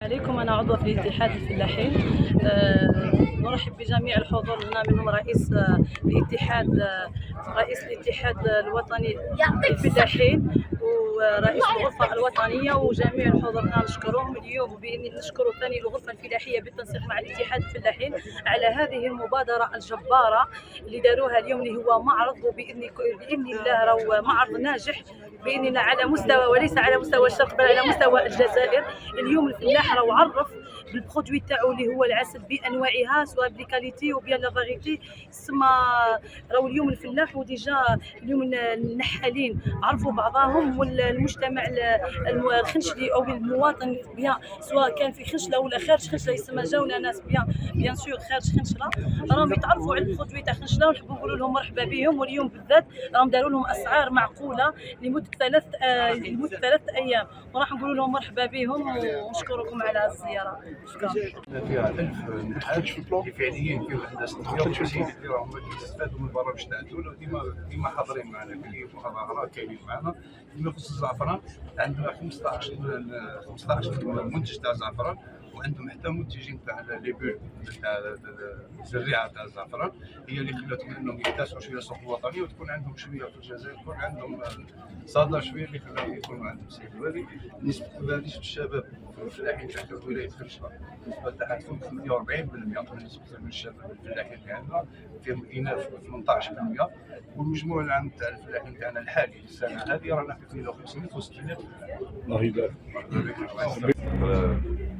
عليكم. أنا عضوة في اتحاد الفلاحين. نرحب بجميع الحضور هنا، منهم رئيس الاتحاد الوطني للفلاحين ورئيس الغرفة الوطنية وجميع الحضور هنا نشكرهم اليوم، نشكر ثاني الغرفة الفلاحية بالتنسيق مع الاتحاد الفلاحين على هذه المبادرة الجبارة اللي داروها اليوم، اللي هو معرض، وبإذن الله راهو معرض ناجح بإذن الله على مستوى، وليس على مستوى الشرق بل على مستوى الجزائر. اليوم الفلاح راهو عرف بالبرودوي تاعو اللي هو العسل بانواعها، سواء بليكاليتي وبيان لا فاريتي. سما راهو اليوم الفلاح وديجا اليوم النحالين عرفوا بعضهم، والمجتمع الخنشلي او المواطن بيان، سواء كان في خنشله ولا خارج خنشله، يسمى جاونا ناس بيان سور خارج خنشله راهم يتعرفوا على البرودوي تاع خنشله، ونحبوا نقولوا لهم مرحبا بهم. واليوم بالذات راهم داروا لهم اسعار معقوله لمده ثلاث ايام، وراح نقول لهم مرحبا بهم ونشكركم على الزياره. شكرا. فيها 1000 نحاج اللي فعليا فيه الناس 150 اللي راهم يستفادوا من البرامج تاع الدوله، ديما حاضرين معنا في المحاضرات، كاينين معنا. فيما يخص الزعفران عندنا 15 منتج تاع الزعفران، وعندهم حتى منتجين تاع لي بول تاع الزريعه تاع الزعفران، هي اللي خلاتهم انهم يكتسبوا شويه السوق الوطني، وتكون عندهم شويه في الجزائر، يكون عندهم صدى شويه اللي خلاهم يكونوا عندهم سيد. وهذه نسبه الشباب الفلاحين تاع ولايه خرشله النسبه تاعها تكون 48% من نسبه الشباب الفلاحين اللي عندنا، فيهم الاناث 18%، والمجموع العام تاع الفلاحين تاعنا الحالي السنه هذه رانا في 52 و600. الله يبارك.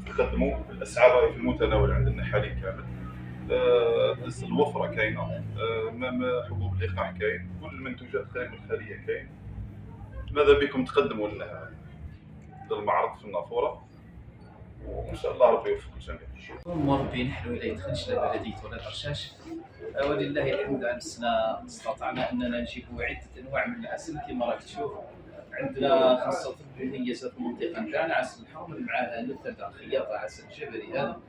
نقدموا الاسعار في المتناول عند النحالين كامل. الوفره كاينه، حبوب اللقاح كاين، كل المنتوجات الخام الخاليه كاين. ماذا بكم تقدموا لنا المعرض في النافوره، وان شاء الله ربي يوفق الجميع. مربي نحن ولاية خنشلة بلدية ولاد رشاش، ولله الحمد أننا استطعنا أننا نجيب عدة أنواع من العسل. كما راك تشوف عندنا خاصة مميزة في المنطقة نتاعنا عسل الحمر، معها نبتة خياطة عسل جبلي هذا،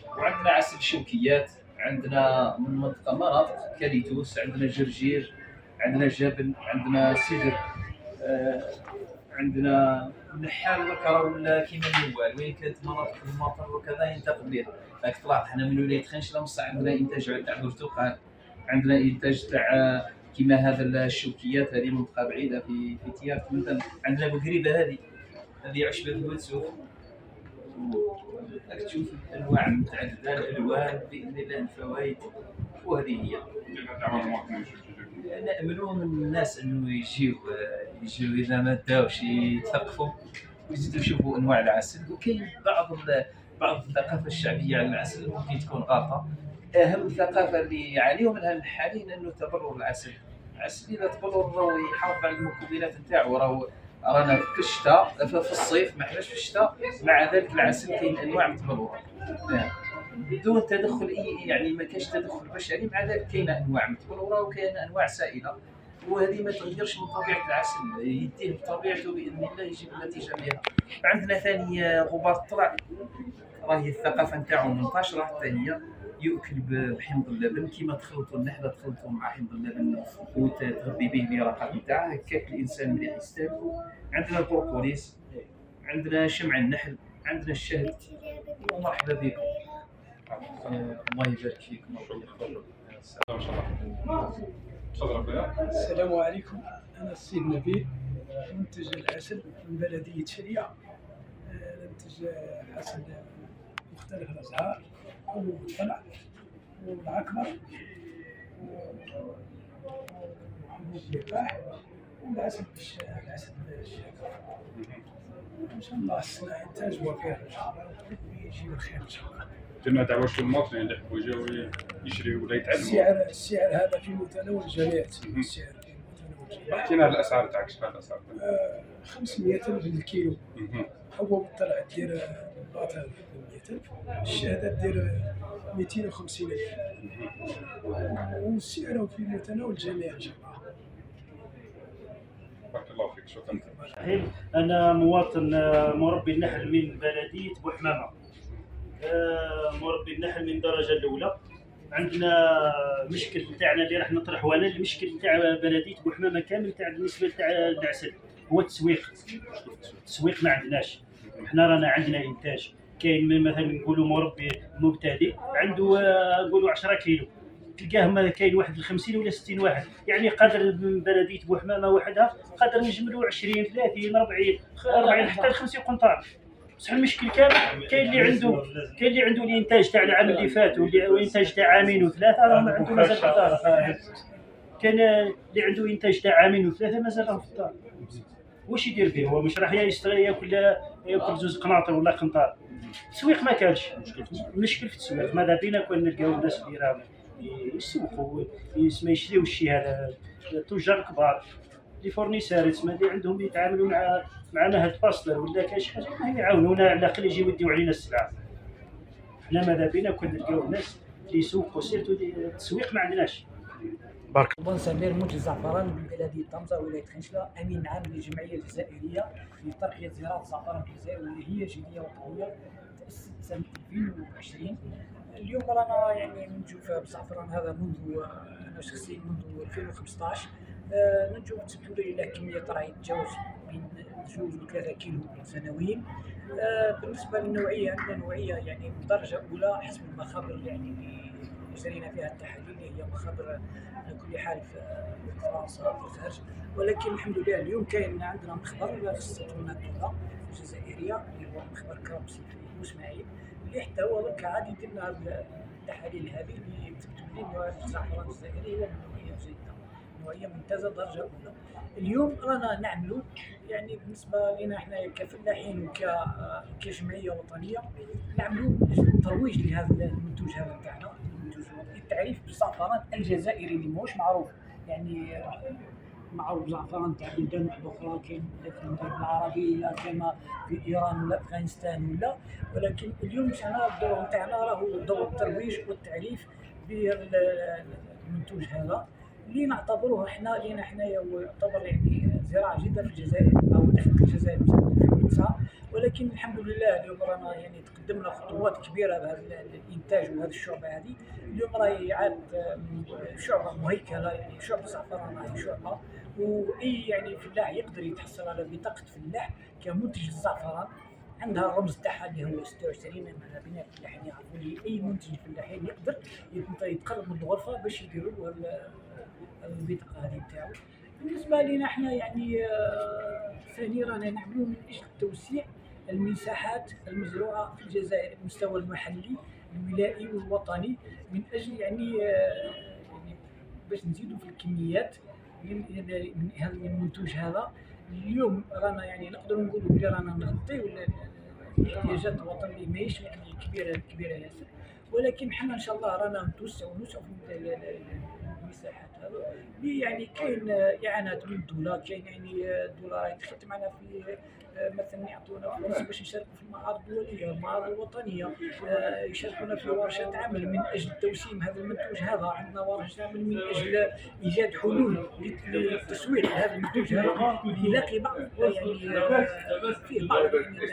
وعندنا عسل شوكيات، عندنا من مناطق كاليتوس، عندنا جرجير، عندنا جبل، عندنا سدر، عندنا نحال وكرا ولا كيما النوال، وين كانت مناطق المطر وكذا ينتقل لها. راك طلعت حنا من ولايه خنشله بصح عندنا انتاج تاع البرتقال، عندنا انتاج تاع كيما هذا الشوكيات، هذه منطقه بعيده في تيارت مثلا. عندنا بقريبه هذه عشبه الوتسوف، راك تشوف الانواع متعدده الالوان باذن الله الفوائد. وهذه هي نأملوا من الناس انه يجيو اذا ما داوش يثقفوا ويزيدوا يشوفوا انواع العسل. وكاين بعض الثقافه الشعبيه على العسل ممكن تكون غلطه. اهم الثقافه اللي يعانيوا منها النحالين انه تبرر العسل. العسل اذا تبرر راهو يحافظ على المكونات نتاعو. رانا في الشتاء، في الصيف ما حناش في الشتاء، مع ذلك العسل كاين انواع متبرره بدون تدخل يعني ما كاينش تدخل بشري، مع ذلك كاينه انواع متبرره وكاينه انواع سائله، وهذه ما تغيرش من طبيعه العسل، يديه بطبيعته باذن الله يجيب النتيجه مليحه. عندنا ثاني غبار الطلع، راهي الثقافه نتاعو منتشره حتى هي، يؤكل بحمض اللبن، كيما تخلطوا النحله تخلطوا مع حمض اللبن وتغذي به اليرقات نتاعها، هكاك الانسان مليح يستهلكوا. عندنا البروكوليس، عندنا شمع النحل، عندنا الشهد. ومرحبا بكم. الله يبارك فيكم. السلام عليكم. أنا السيد نبيل، منتج العسل من بلدية شريعة. ننتج عسل مختلف الأزهار والطلع والعكبر وحبوب اللقاح والعسل الشاكر. إن شاء الله السنة إنتاج وفير إن شاء الله، ويجيب الخير إن شاء الله. كما دعوة المواطنين اللي يحبوا يجوا يشريوا ولا يتعلموا. السعر هذا في متناول الجميع. السعر في متناول الجميع. احكينا الاسعار تاعك، شحال الاسعار؟ 500,000 للكيلو. حبوب الطلع دير 400,000، الشهادة دير 250,000، والسعر في متناول الجميع ان شاء الله. بارك الله فيك، شكرا. أنا مواطن مربي النحل من بلدية بوحمامة، مربي النحل من الدرجة الأولى. عندنا مشكل نتاعنا اللي راح نطرحه أنا، المشكل نتاع بلدية بوحمامة كامل تاع بالنسبة تاع العسل هو التسويق ما عندناش. حنا رانا عندنا إنتاج، كاين مثلا نقولوا مربي مبتدئ عنده نقولوا 10 كيلو، تلقاه كاين واحد 50 ولا 60 واحد، يعني قادر بلديه بوحمامه وحدها قادر نجملوا 20 30 40 حتى 50 قنطار. بصح المشكل كامل كاين اللي عنده الانتاج تاع العام اللي فات والانتاج تاع عامين وثلاثه راه ما عنده مازال في الدار. كان اللي عنده انتاج تاع عامين وثلاثه مازال راه في الدار، واش يدير فيه؟ هو مش راح ياكل زوج قناطر ولا قنطار. التسويق ما كانش، المشكل في التسويق. ماذا بينا كون نلقاو الناس اللي راهم يسوقوا ما يشريوش الشيء هذا، التجار الكبار لي فورنيسور تسمى اللي عندهم يتعاملوا مع نهج باستر ولا كاين شي حاجه يعاونونا على الاقل يجيو يديو علينا السلعه. حنا ماذا بينا كون نلقاو الناس اللي يسوقوا سيرتو التسويق ما عندناش. بن سمير منتج زعفران من بلدية طنجة ولاية خنشلة، أمين عام للجمعية الجزائرية لترقية زراعة الزعفران في الجزائر واللي هي جمعية وطنية تأسست سنة 2020. اليوم رانا يعني ننتجو في الزعفران هذا منذ أنا شخصيا منذ 2015 ننتجو الحمد لله كمية راهي تتجاوز بين 2 و 3 كيلو سنويا. بالنسبة للنوعية عندنا نوعية يعني من درجة أولى حسب المخابر يعني اللي جرينا فيها التحاليل اللي هي مخابر على كل حال في فرنسا في الخارج، ولكن الحمد لله اليوم كاين عندنا مخبر خصصت لنا الدولة الجزائرية اللي هو مخبر كرمسي في بوسماعيل، اللي حتى هو كعادي يدير لنا التحاليل هذه اللي تكتب لي نوع الزعفران الجزائري هو من نوعية جيدة، نوعية ممتازة درجة أولى. اليوم رانا نعملوا يعني بالنسبة لنا احنا كفلاحين وكجمعية وطنية نعملوا ترويج لهذا المنتوج هذا تاعنا، التعريف بالزعفران الجزائري اللي ماهوش معروف، يعني معروف زعفران تاع بلدان اخرى كاين في المغرب العربي ولا كما في ايران ولا افغانستان ولا، ولكن اليوم حنا الدور تاعنا راهو دور الترويج والتعريف بالمنتوج هذا اللي نعتبروه لينا حنايا هو يعتبر يعني زراعه جديده في الجزائر او دخلت الجزائر في 2009، ولكن الحمد لله اليوم رانا يعني تقدمنا خطوات كبيره بهذا الانتاج وهذه الشعبه هذه. اليوم راهي عاد شعبه مهيكله، يعني شعبه الزعفران راهي شعبه، واي يعني فلاح يقدر يتحصل على بطاقه فلاح كمنتج الزعفران، عندها الرمز تاعها اللي هو 26. ماذا بينا الفلاحين يعرفوا لي اي منتج الفلاحين يقدر يتقرب من الغرفه باش يديروا له البطاقه هذه نتاعو. بالنسبه لنا احنا يعني ثاني رانا نعملوا من اجل توسيع المساحات المزروعه في الجزائر على المستوى المحلي الولائي والوطني، من اجل يعني باش نزيدوا في الكميات من هذا المنتوج هذا. اليوم رانا يعني نقدروا نقولوا بلي رانا نغطيو الاحتياجات الوطن اللي ماهيش يعني كبيره ياسر، ولكن حنا ان شاء الله رانا نتوسعوا في المساحات هذا اللي يعني كاين اعانات من الدوله، كاين يعني الدوله راهي دخلت معنا في مثلا يعطونا فلوس باش نشاركوا في المعارض الدوليه والمعارض الوطنيه، يشاركونا في ورشات عمل من اجل توسيم هذا المنتوج هذا. عندنا ورش عمل من اجل ايجاد حلول للتسويق هذا المنتوج هذا اللي يلاقي بعض يعني فيه بعض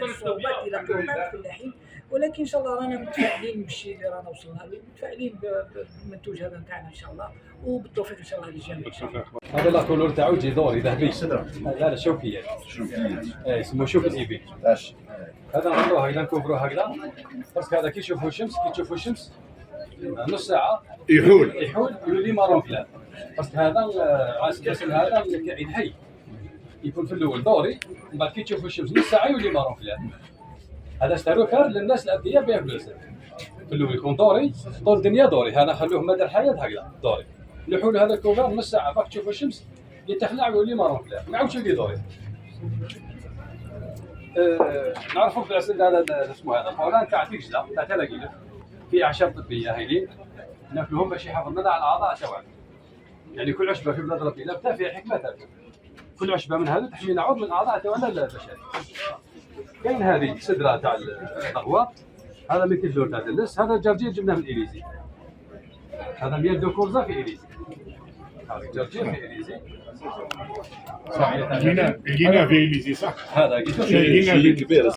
الصعوبات يلاقيو بعض الفلاحين، ولكن ان شاء الله رانا متفائلين بالشيء اللي رانا وصلنا له، متفائلين بالمنتوج هذا نتاعنا ان شاء الله، وبالتوفيق ان شاء الله للجميع ان شاء الله. هذا لا كولور تاعو يجي دوري ذهبي. لا شوفيات يسموه شوف الايبي. هذا نعملوها الى نكبروها هكذا، باسكو هذا كي تشوفوا الشمس نص ساعه يحول يولي مارون كلاب، باسكو هذا الكسل هذا كائن حي يكون في الاول دوري، من بعد كي تشوفوا الشمس نص ساعه يولي مارون كلاب. هذا اشتروه كار للناس الاذكياء بها فلوس، في الاول يكون دوري طول الدنيا دوري، هذا خلوه مدى الحياه هكذا دوري، نحول هذا الكوفر نص ساعه باك تشوفوا الشمس يتخلع ويولي مارون كلاب، ما عاودش يولي دوري. نعرفوا في العسل هذا اسمه هذا فوران تاع تيجلا تاع 3 كيلو فيه اعشاب طبيه هايلين ناكلوهم باش يحافظ لنا على الاعضاء تاعنا، يعني كل عشبه في بلاد ربي لا فيها حكمه تاعها، كل عشبه من هذا تحمينا عضو من الاعضاء تاعنا البشريه. كاين هذه السدره تاع القهوه، هذا 200 دور تاع الناس، هذا الجرجير جبناه من إليزي، هذا 100 دو كورزا في إليزي، هذا الجرجير في إليزي صح لقينا في إليزي صح؟ هذا كبير